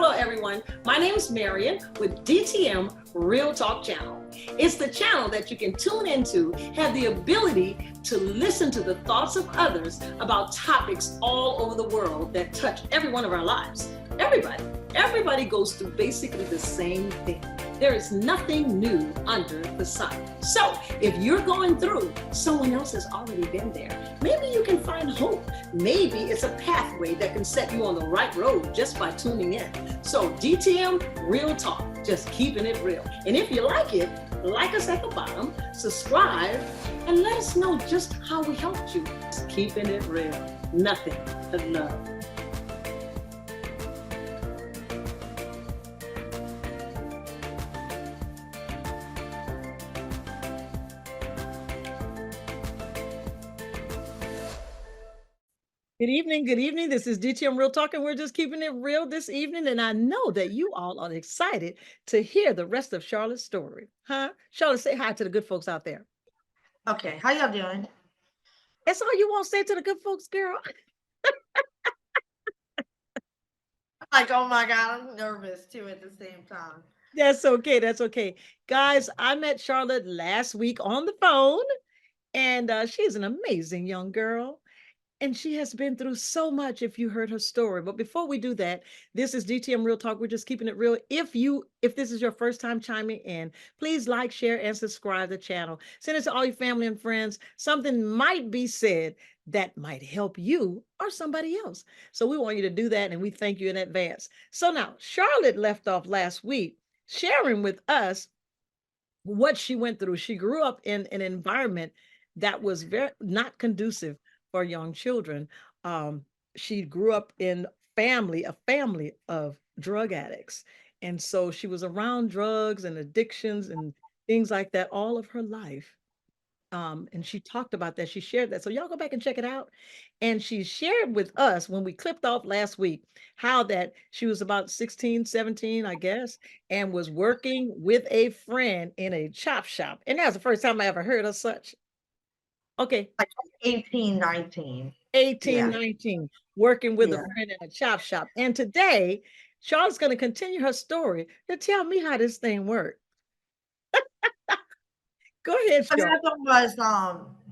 Hello, everyone. My name is Marion with DTM Real Talk Channel. It's the channel that you can tune into, have the ability to listen to the thoughts of others about topics all over the world that touch every one of our lives. Everybody goes through basically the same thing. There is nothing new under the sun. So if you're going through, someone else has already been there. Maybe you can find hope. Maybe it's a pathway that can set you on the right road just by tuning in. So DTM Real Talk, just keeping it real. And if you like it, like us at the bottom, subscribe, and let us know just how we helped you. Just keeping it real. Nothing but love. Good evening. This is DTM Real Talk, and we're just keeping it real this evening. And I know that you all are excited to hear the rest of Charlotte's story. Huh? Charlotte, say hi to the good folks out there. Okay, how y'all doing? That's all you want to say to the good folks, girl? Like, oh my God, I'm nervous too at the same time. That's okay. Guys, I met Charlotte last week on the phone, and she's an amazing young girl. And she has been through so much if you heard her story. But before we do that, this is DTM Real Talk. We're just keeping it real. If this is your first time chiming in, please like, share, and subscribe to the channel. Send it to all your family and friends. Something might be said that might help you or somebody else. So we want you to do that, and we thank you in advance. So now, Charlotte left off last week sharing with us what she went through. She grew up in an environment that was very not conducive for young children. She grew up in a family of drug addicts. And so she was around drugs and addictions and things like that all of her life. And she talked about that. She shared that. So y'all go back and check it out. And she shared with us when we clipped off last week how that she was about 16, 17, I guess, and was working with a friend in a chop shop. And that was the first time I ever heard of such. Okay, Like 18, 19. 18, Yeah, 19, working with a yeah. friend in a chop shop. And today, Charlotte's going to continue her story to tell me how this thing worked. Go ahead, What Charlotte. happened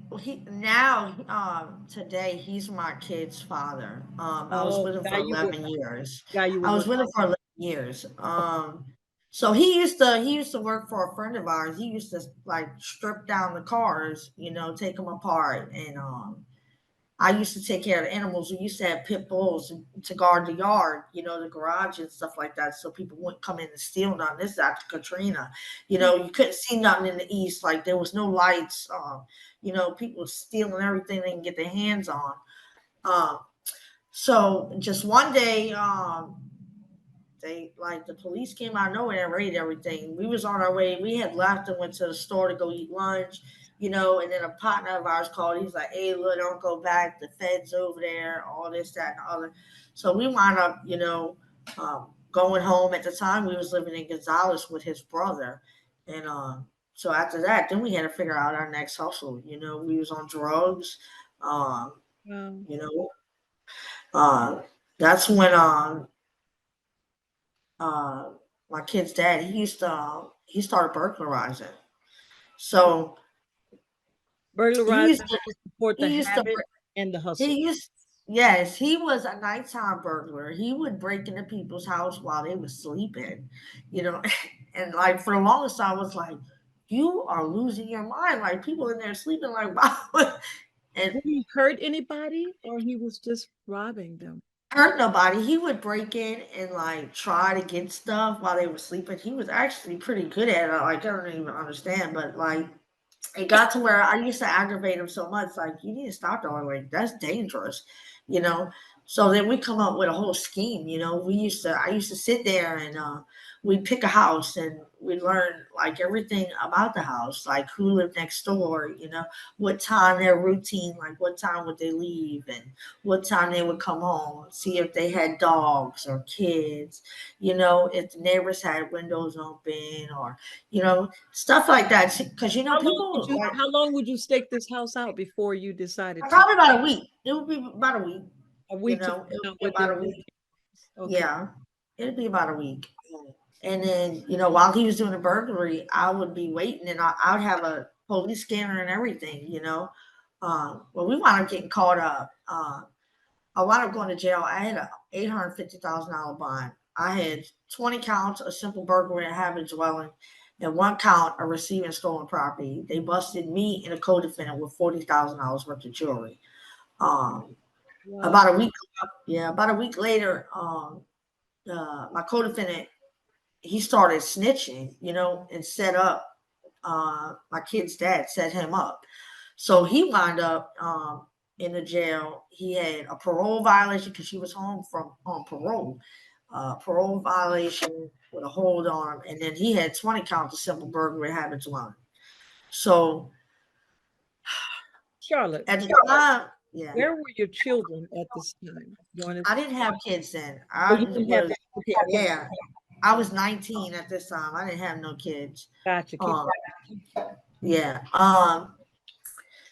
was, he now, today he's my kid's father. I was Oh, with him guy, for you were 11 years. guy, you were I was looking. with him for 11 years. Okay. So he used to work for a friend of ours. He used to like strip down the cars, take them apart, and I used to take care of the animals. We used to have pit bulls to guard the yard, the garage and stuff like that, so people wouldn't come in and steal nothing. This is after Katrina. You couldn't see nothing in the east. Like there was no lights. People stealing everything they can get their hands on. Um, so just one day, the police came out of nowhere and raided everything. We was on our way. We had left and went to the store to go eat lunch, and then a partner of ours called. He's like, "Hey, look, don't go back. The feds over there, all this, that, and the other." So we wound up, going home. At the time, we was living in Gonzales with his brother, and so after that, then we had to figure out our next hustle. We was on drugs. Um, Wow. you know, uh, that's when uh, my kid's dad, he started burglarizing. So he used Burglarizing to to support the he used to habit and the hustle. he used yes, he was a nighttime burglar. He would break into people's house while they were sleeping, you know, and like for the longest time I was like, you are losing your mind. Like people in there sleeping like wow. And Did he hurt anybody or he was just robbing them? hurt nobody. He would break in and like try to get stuff while they were sleeping. He was actually pretty good at it. Like I don't even understand, but like it got to where I used to aggravate him so much. Like you need to stop doing like that's dangerous, you know. So then we come up with a whole scheme. I used to sit there and we'd pick a house and we learn like everything about the house, like who lived next door, what time their routine, like what time would they leave and what time they would come home, see if they had dogs or kids, if the neighbors had windows open or stuff like that. Because people like How long would you stake this house out before you decided to probably about a week. It would be about a week. a You week to know, find it would out be what their about a week. routine is? Okay. Yeah. it'd be about a week. And then, while he was doing the burglary, I would be waiting and I would have a police scanner and everything. Well, we wound up getting caught up. I wound up going to jail. I had a $850,000 bond. I had 20 counts of simple burglary and habit dwelling, and one count of receiving stolen property. They busted me and a co-defendant with $40,000 worth of jewelry. Um, Wow. about a week, yeah, about a week later, my co-defendant, he started snitching, and set up, my kid's dad set him up. So he wound up, in the jail. He had a parole violation because she was home from on parole. Parole violation with a hold on him, and then he had 20 counts of simple burglary habits one. So Charlotte, at the time, yeah, where were your children at this time during this? I didn't have kids then. Oh, I you didn't have was, that. Okay, okay. yeah, I was 19 at this time. I didn't have no kids. Gotcha. Keep Um, yeah.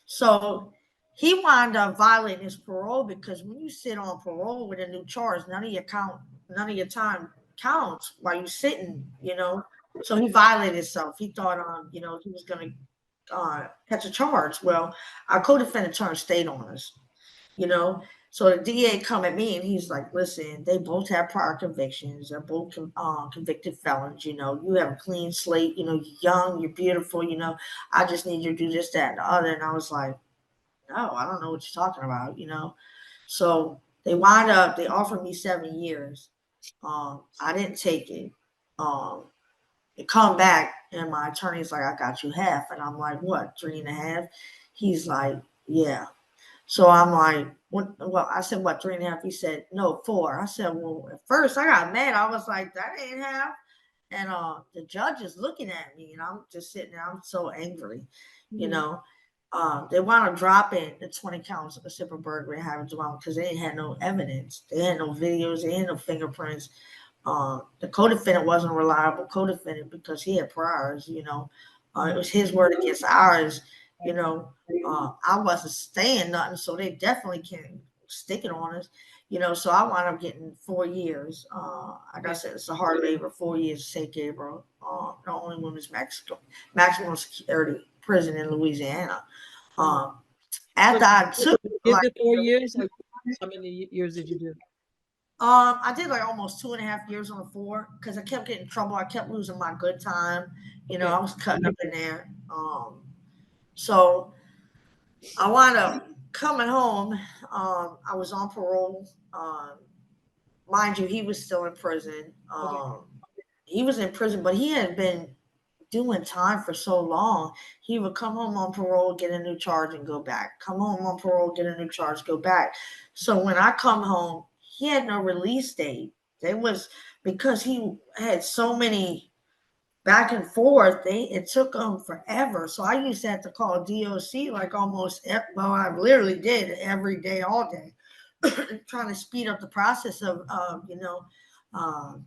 So he wound up violating his parole because when you sit on parole with a new charge, none of your time counts while you're sitting. So he violated himself. He thought, he was gonna catch a charge. Well, our co-defendant turned state on us. you know. So the DA come at me and he's like, "Listen, they both have prior convictions. They're both convicted felons. You have a clean slate. You're young, you're beautiful. I just need you to do this, that, and the other." And I was like, "No, I don't know what you're talking about. So they offered me 7 years. I didn't take it. Um, it come back and my attorney's like, "I got you half," and I'm like, "What, 3.5?" He's like, "Yeah." So I'm like, "What?" Well, I said, "What, 3.5?" He said, "No, 4." I said, "Well," at first I got mad. I was like, "That ain't half." And the judge is looking at me, and I'm just sitting there. I'm so angry, you Mhm. know. They want to drop in the 20 counts of simple burglary and having dwelling because they ain't had no evidence. They had no videos. They had no fingerprints. The co-defendant wasn't a reliable co-defendant because he had priors. It Mhm. was his word against ours. You know, I wasn't saying nothing, so they definitely can't stick it on us. So I wound up getting 4 years. Like I Okay. said, it's a hard labor, 4 years, St. Gabriel, the only women's maximum security prison in Louisiana. Mhm. Um, So after I you took did like the 4 years? Or how many years did you do? I did like almost 2.5 years on the floor because I kept getting in trouble. I kept losing my good time. Okay. I was cutting up in there. So I wound up coming home. I was on parole. Mind you, he was still in prison. Okay. He was in prison, but he had been doing time for so long. He would come home on parole, get a new charge, and go back. Come home on parole, get a new charge, go back. So when I come home, he had no release date. There was because he had so many back and forth. It took him forever. So I used to have to call DOC like well, I literally did every day, all day, trying to speed up the process of um,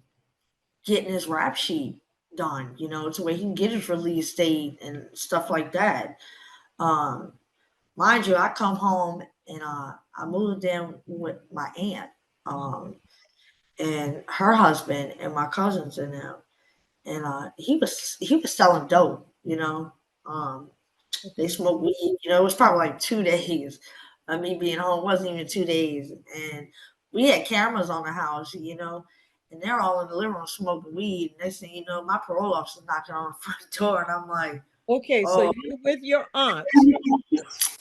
getting his rap sheet done, to where he can get his release date and stuff like that. Um, Mind you, I come home and I moved in with my aunt and her husband and my cousins and them. And he was selling dope. Um, they Okay. smoked weed. It was probably like 2 days of me being home. It wasn't even 2 days, and we had cameras on the house. And they're all in the living room smoking weed. And they say, my parole officer knocking on the front door, and I'm like, Okay. So "Oh, you're with your aunt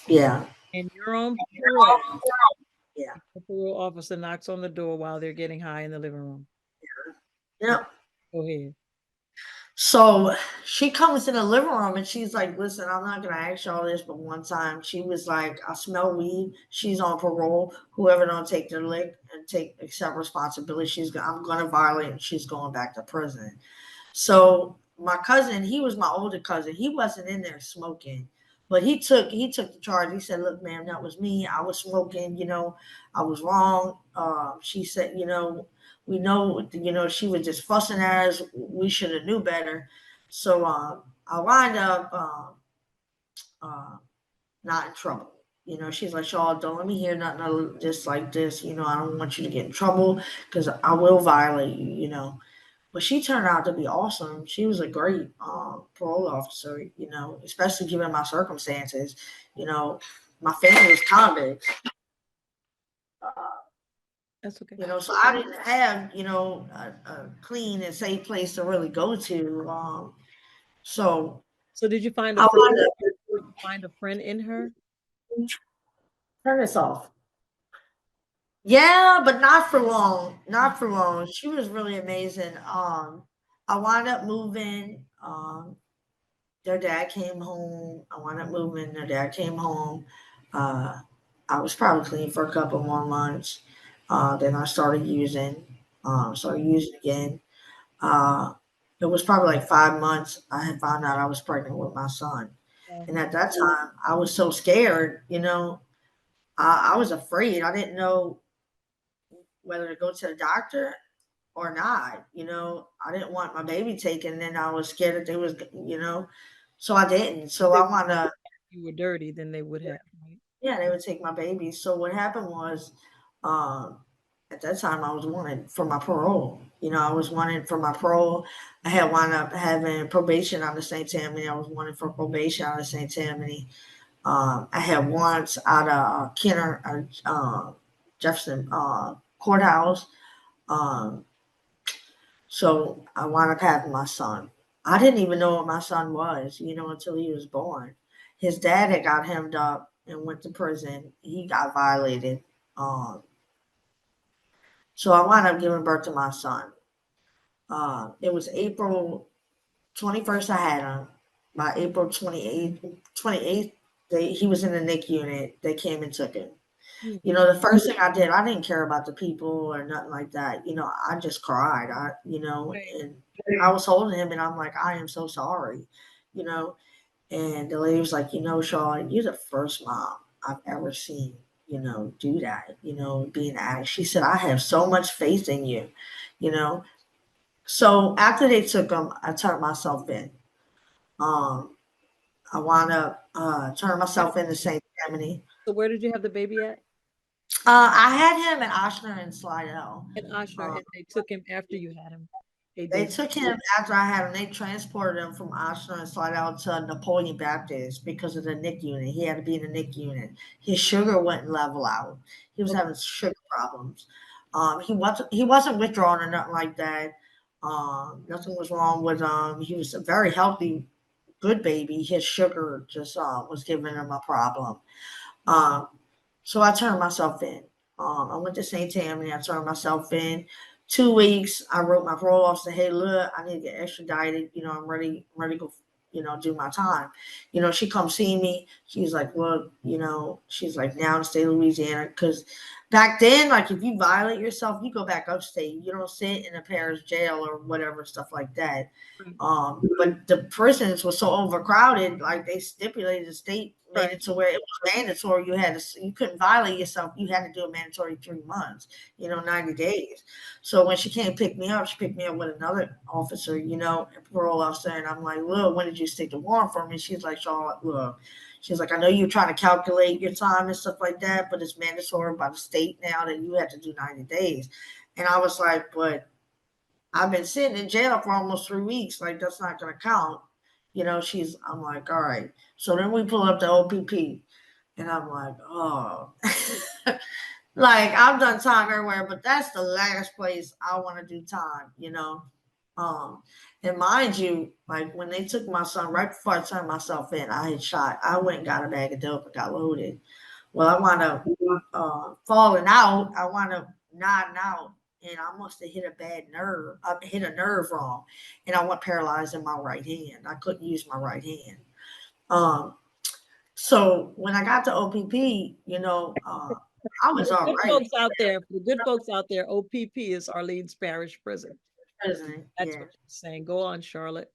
yeah, and you're on parole. yeah, The parole officer knocks on the door while they're getting high in the living room. Okay. yeah." Go ahead. So she comes in the living room and she's like, "Listen, I'm not gonna ask y'all this, but one time she was like, I smell weed. She's on parole. Whoever don't take their lick and accept responsibility, I'm gonna violate and she's going back to prison." So my cousin, he was my older cousin. He wasn't in there smoking, but he took the charge. He said, "Look, ma'am, that was me. I was smoking. I was wrong." She said, "We know. She was just fussing at us. We should have knew better." So I wind up uh, not in trouble. You know, she's like, Shaw, don't let me hear nothing just like this. You know, I don't want you to get in trouble because I will violate you, you know. But she turned out to be awesome. She was a great parole officer, you know, especially given my circumstances. You know, my family was convicts, That's okay. you know, so I didn't have, you know, a clean and safe place to really go to. So So did you find a I friend? wanted Did you find a friend in her? to turn this off. Yeah, but not for long. Not for long. She was really amazing. I wound up moving. Their dad came home. I wound up moving. Their dad came home. Uh, I was probably clean for a couple more months. Then I started using. Started using again. Uh, it was probably like 5 months. I had found out I was pregnant with my son, Wow. and at that time, I was so scared. You know, I was afraid. I didn't know whether to go to the doctor or not. You know, I didn't want my baby taken, and I was scared that they was, you know, so I didn't. So They, I want to, you were dirty, then they would have, right? yeah, they would take my baby. So what happened was, um, at that time I was wanted for my parole. You know, I was wanted for my parole. I had wound up having probation out of St. Tammany. I was wanted for probation out of St. Tammany. I had warrants out of Kenner, Jefferson courthouse. Um, So I wound up having my son. I didn't even know what my son was, you know, until he was born. His dad had got hemmed up and went to prison. He got violated. Um, so I wound up giving birth to my son. It was April 21st I had him. By April 28th, he was in the NIC unit. They came and took him. Mm. You know, the first thing I did, I didn't care about the people or nothing like that. You know, I just cried. Right. And I was holding him and I'm like, I am so sorry, you know. And the lady was like, you know, Sean, you're the first mom I've ever seen, you know, do that, you know, be an addict. She said, I have so much faith in you, you know. So after they took him, I turned myself in. Um, I wound up turning Where- myself into St. Tammany. So where did you have the baby at? I had him in Oshner and Slidell. In Oshner, Um, and they took him after you had him. They They did. took him after I had him. They transported him from Oshner and Slidell to Napoleon Baptist because of the NIC unit. He had to be in the NIC unit. His sugar wouldn't level out. He was Okay. having sugar problems. He wasn't withdrawing or nothing like that. Nothing was wrong with him. He was a very healthy, good baby. His sugar just was giving him a problem. Um, so I turned myself in. I went to St. Tammany. I turned myself in. 2 weeks, I wrote my parole officer, hey, look, I need to get extradited. You know, I'm ready to go, you know, do my time. You know, she come see me. She's like, well, you know, she's like, now in the state of Louisiana. Because back then, like, if you violate yourself, you go back upstate. You don't sit in a parish jail or whatever, stuff like that. Right. But the prisons were so overcrowded, like they stipulated, the state made Right. it to where it was mandatory. You couldn't violate yourself. You had to do a mandatory 3 months, you know, 90 days. So when she came pick me up, she picked me up with another officer, you know, a parole officer. And I'm like, look, when did you stick the warrant for me? She's like, Charlotte, look, she's like, I know you're trying to calculate your time and stuff like that, but it's mandatory by the state now that you have to do 90 days. And I was like, but I've been sitting in jail for almost 3 weeks. Like, that's not going to count. You know, I'm like, all right. So then we pull up the OPP, and I'm like, oh, like I've done time everywhere, but that's the last place I want to do time, you know. Um, and mind you, like when they took my son, right before I turned myself in, I had shot. I went and got a bag of dope and got loaded. Well, I wound up falling out. I wound up nodding out, and I must have hit a bad nerve. I hit a nerve wrong, and I went paralyzed in my right hand. I couldn't use my right hand. Um, so when I got to OPP, you know, I was all Good right. folks out there, for the good folks out there, OPP is Orleans Parish Prison. Prison, That's yeah. what she's saying. Go on, Charlotte.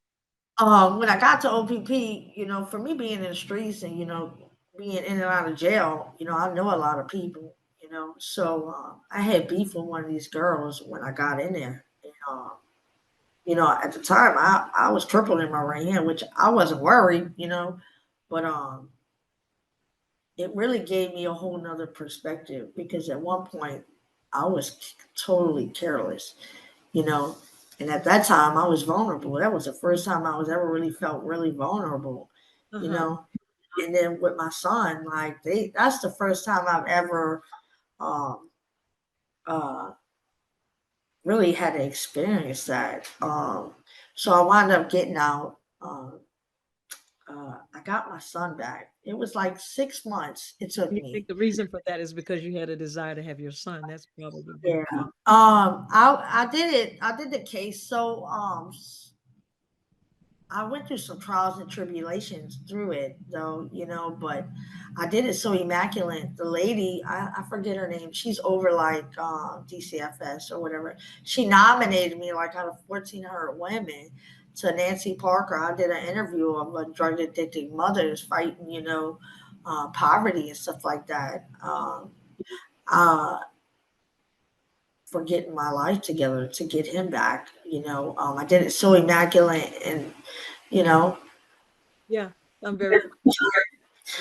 When I got to OPP, you know, for me being in the streets and you know being in and out of jail, you know, I know a lot of people, you know. So I had beef with one of these girls when I got in there. And, you know, at the time I was crippled in my right hand, which I wasn't worried, you know, but it really gave me a whole nother perspective because at one point I was totally careless, you know. And at that time I was vulnerable. That was the first time I was ever really felt really vulnerable, you Uh-huh. know. And then with my son, like that's the first time I've ever um uh really had to experience that. So I wound up getting out. I got my son back. It was like 6 months it took You think me. the reason for that is because you had a desire to have your son. That's probably what. Yeah. I did it. I did the case. So I went through some trials and tribulations through it, though, but I did it so immaculate. The lady, I forget her name, she's over like DCFS or whatever. She nominated me like out of 1,400 women to Nancy Parker. I did an interview of a drug addicted mothers fighting, poverty and stuff like that. Uh, for getting my life together to get him back. I did it so immaculate and, you know, Yeah, I'm very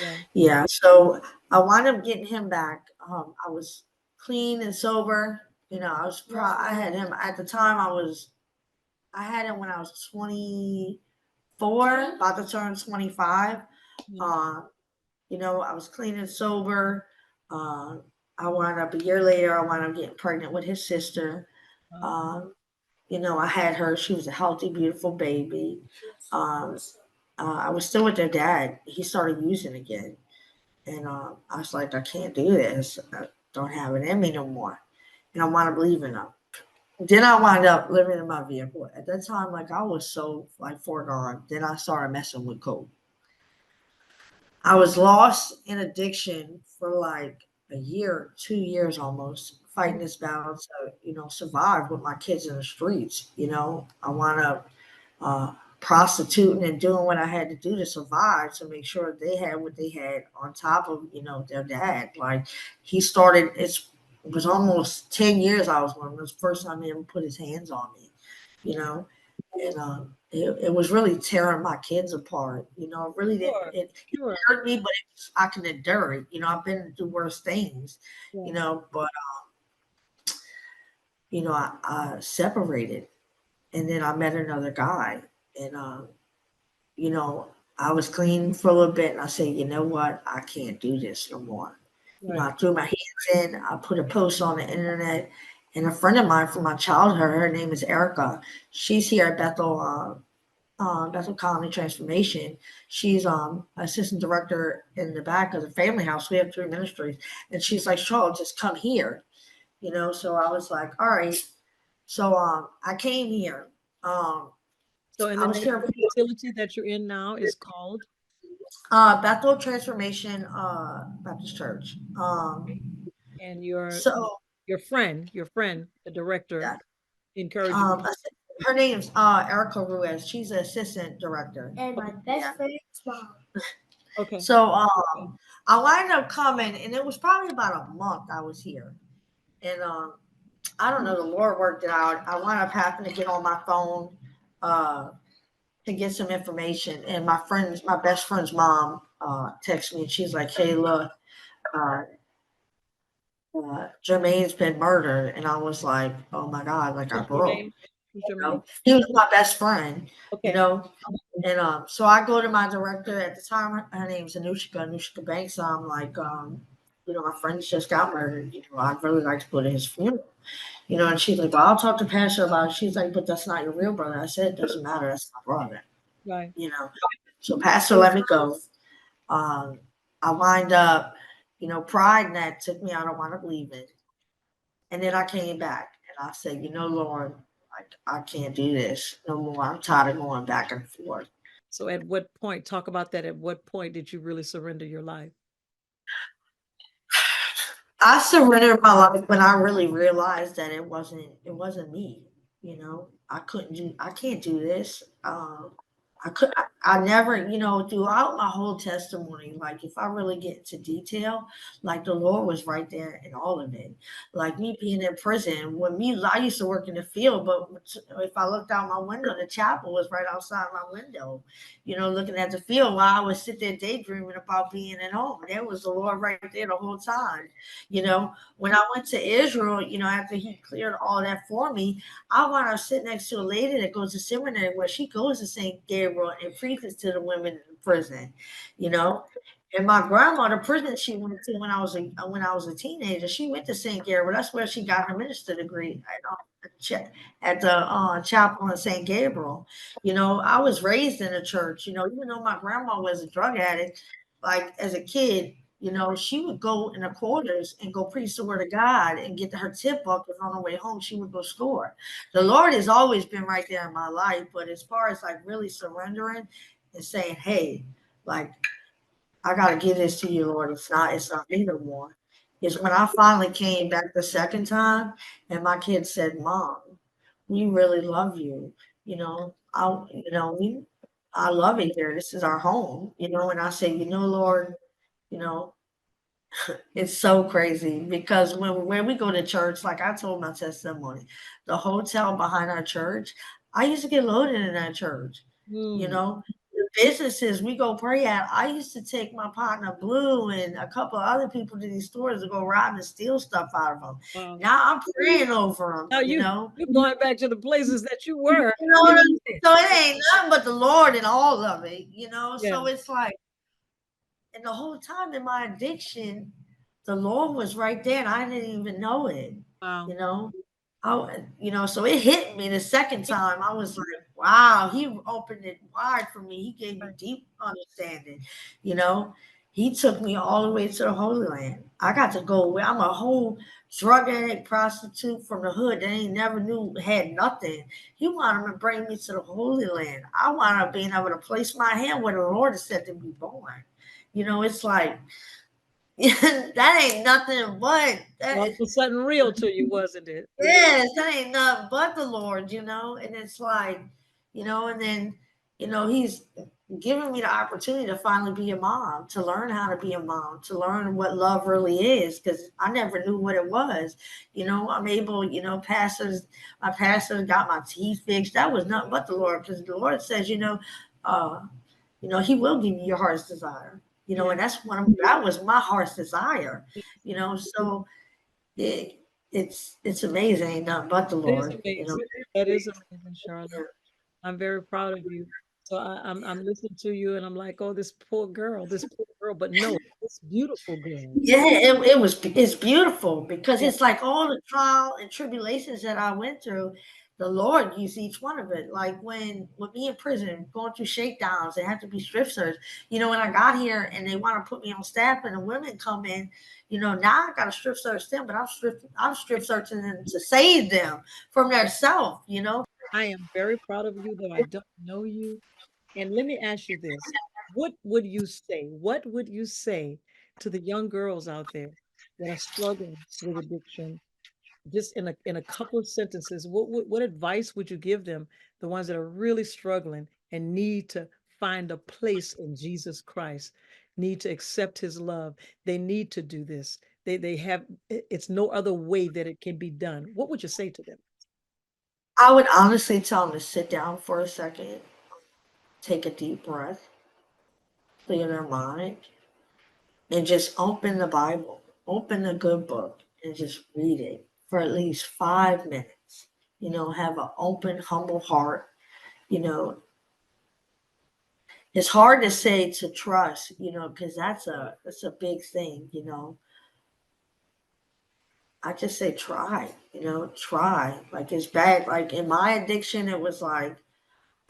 yeah. Yeah, so I wound up getting him back. I was clean and sober. I was proud. I had him at the time. I had him when I was 24, about to turn 25. Yeah. Uh, I was clean and sober. Uh, I wound up a year later. I wound up getting pregnant with his sister. Uh, Um, I had her. She was a healthy, beautiful baby. Um, I was still with their dad. He started using again. And I was like, I can't do this. I don't have it in me no more. And I want to believe in them. Then I wound up living in my vehicle. At that time, like I was so like foregone. Then I started messing with coke. I was lost in addiction for like a year, 2 years almost, fighting this battle to, survive with my kids in the streets. I wound up prostituting and doing what I had to do to survive to make sure they had what they had on top of, their dad. Like it was almost 10 years I was with him. It was the first time he ever put his hands on me, you know. And it was really tearing my kids apart. It really didn't. sure, It sure. hurt me, but I can endure it. I've been through worse things. Yeah. But I separated, and then I met another guy, and you know, I was clean for a little bit and I said, you know what? I can't do this no more. Right. I threw my hands in, I put a post on the internet, and a friend of mine from my childhood, her name is Erica. She's here at Bethel Colony Transformation. She's assistant director in the back of the family house. We have three ministries. And she's like, Charlotte, just come here. So I was like, all right. So I came here. Um, So, and I the was name of here the facility that you're in now is called, Bethel Transformation Baptist Church. and So your friend, the director, yeah, encouraged you. um, her name's Erica Ruiz. She's an assistant director. And my best friend's mom. Okay. So I wound up coming, and it was probably about a month I was here, and I don't know, the Lord worked it out. I wound up having to get on my phone uh, to get some information, and my best friend's mom texted me, and she's like, "Hey, look, uh, Jermaine's been murdered," and I was like, "Oh my God!" Like I What's your broke. name? What's your name? He was my best friend, you Okay. know. And so I go to my director at the time. Her name's Anushka Banks. So I'm like, my friend just got murdered. I'd really like to go to his funeral. And she's like, well, I'll talk to Pastor about it. She's like, but that's not your real brother. I said, it doesn't matter. That's my brother. Right. You know. So Pastor let me go. Um, I wind up, pride in that took me out. I wound up leaving. And then I came back and I said, Lord, like I can't do this no more. I'm tired of going back and forth. So, at what point, talk about that. At what point did you really surrender your life? I surrendered my life when I really realized that it wasn't me. I can't do this. I could I never, throughout my whole testimony, like if I really get into detail, like the Lord was right there in all of it. Like me being in prison, I used to work in the field, but if I looked out my window, the chapel was right outside my window, looking at the field while I would sit there daydreaming about being at home. There was the Lord right there the whole time. When I went to Israel, after He cleared all that for me, I want to sit next to a lady that goes to seminary where she goes to St. Gabriel and preaches to the women in prison, you know. And my grandma, the prison she went to when I was a teenager, she went to St. Gabriel. That's where she got her minister degree at the chapel in St. Gabriel. I was raised in a church. Even though my grandma was a drug addict, like as a kid, she would go in the quarters and go preach the word of God and get her tip bucket on her way home. She would go score. The Lord has always been right there in my life, but as far as like really surrendering and saying, "Hey, like I gotta give this to you, Lord. It's not me no more." Is when I finally came back the second time, and my kids said, "Mom, we really love you. I love it here. This is our home." And I say, Lord, you know, it's so crazy because when we go to church, like I told my testimony, the hotel behind our church, I used to get loaded in that church. Mm, The businesses we go pray at, I used to take my partner Blue and a couple of other people to these stores to go rob and steal stuff out of them. wow. Now I'm praying over them. Now you're going back to the places that you were. You know what I'm saying? So it ain't nothing but the Lord in all of it. Yeah, So it's like, and the whole time in my addiction, the Lord was right there, and I didn't even know it. You wow. know, so it hit me the second time. I was like, wow, He opened it wide for me. He gave me deep understanding. You know, He took me all the way to the Holy Land. I got to go where I'm a whole drug addict, prostitute from the hood that ain't never knew had nothing. He wanted to bring me to the Holy Land. I wanted being able to place my hand where the Lord has said to be born. It's like that ain't nothing but All that. of a sudden real to you, wasn't it? Yes, that ain't nothing but the Lord. And it's like, and then, He's giving me the opportunity to finally be a mom, to learn how to be a mom, to learn what love really is, because I never knew what it was. I'm able, my pastor got my teeth fixed. That was nothing but the Lord, because the Lord says, uh, He will give you your heart's desire. Yeah. And that was my heart's desire. So it, it's amazing, ain't nothing but the It is Lord. amazing. That is amazing, Charlotte. I'm very proud of you. So I'm listening to you and I'm like, oh, this poor girl. But no, this beautiful girl. Yeah, it's beautiful because Yeah, it's like all the trial and tribulations that I went through, the Lord used each one of it. Like when with me in prison, going through shakedowns, they had to be strip searched. When I got here and they want to put me on staff and the women come in, now I gotta strip search them, but I'm strip searching them to save them from their self. I am very proud of you, though I don't know you. And let me ask you this. What would you say? What would you say to the young girls out there that are struggling with addiction? Just in a couple of sentences, what advice would you give them, the ones that are really struggling and need to find a place in Jesus Christ, need to accept his love. They need to do this. They have it's no other way that it can be done. What would you say to them? I would honestly tell them to sit down for a second, take a deep breath, clear their mind, and just open the Bible, open a good book, and just read it for at least 5 minutes. Have an open, humble heart. You know, it's hard to say to trust, because that's a big thing. I just say try. Try. Like it's bad. Like in my addiction, it was like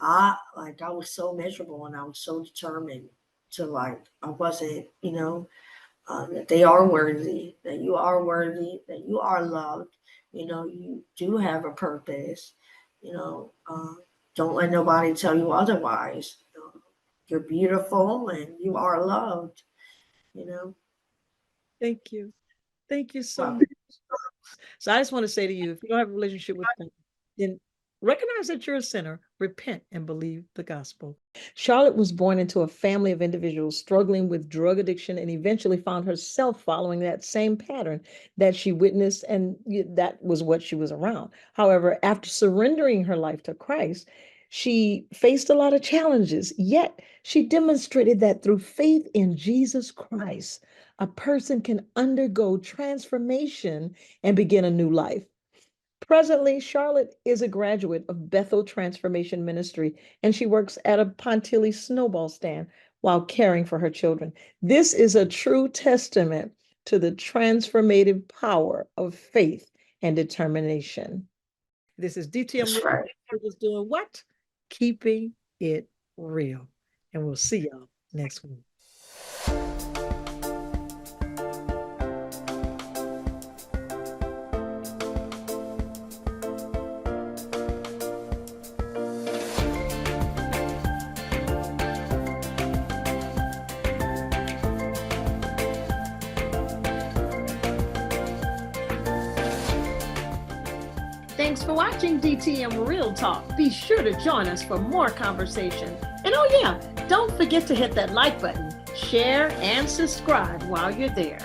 I was so miserable and I was so determined to like I wasn't. That they are worthy, that you are worthy, that you are loved. You do have a purpose. You know, uh, don't let nobody tell you otherwise. You're beautiful and you are loved. You know, Thank you. Thank you so well, much. So I just want to say to you, if you don't have a relationship with God, then Recognize that you're a sinner, repent, and believe the gospel. Charlotte was born into a family of individuals struggling with drug addiction and eventually found herself following that same pattern that she witnessed, and that was what she was around. However, after surrendering her life to Christ, she faced a lot of challenges, yet she demonstrated that through faith in Jesus Christ, a person can undergo transformation and begin a new life. Presently, Charlotte is a graduate of Bethel Transformation Ministry, and she works at a Pontilly snowball stand while caring for her children. This is a true testament to the transformative power of faith and determination. This is DTM. That's right. We're just doing what? Keeping it real. And we'll see y'all next week. Thanks for watching DTM Real Talk. Be sure to join us for more conversation. And oh yeah, don't forget to hit that like button, share, and subscribe while you're there.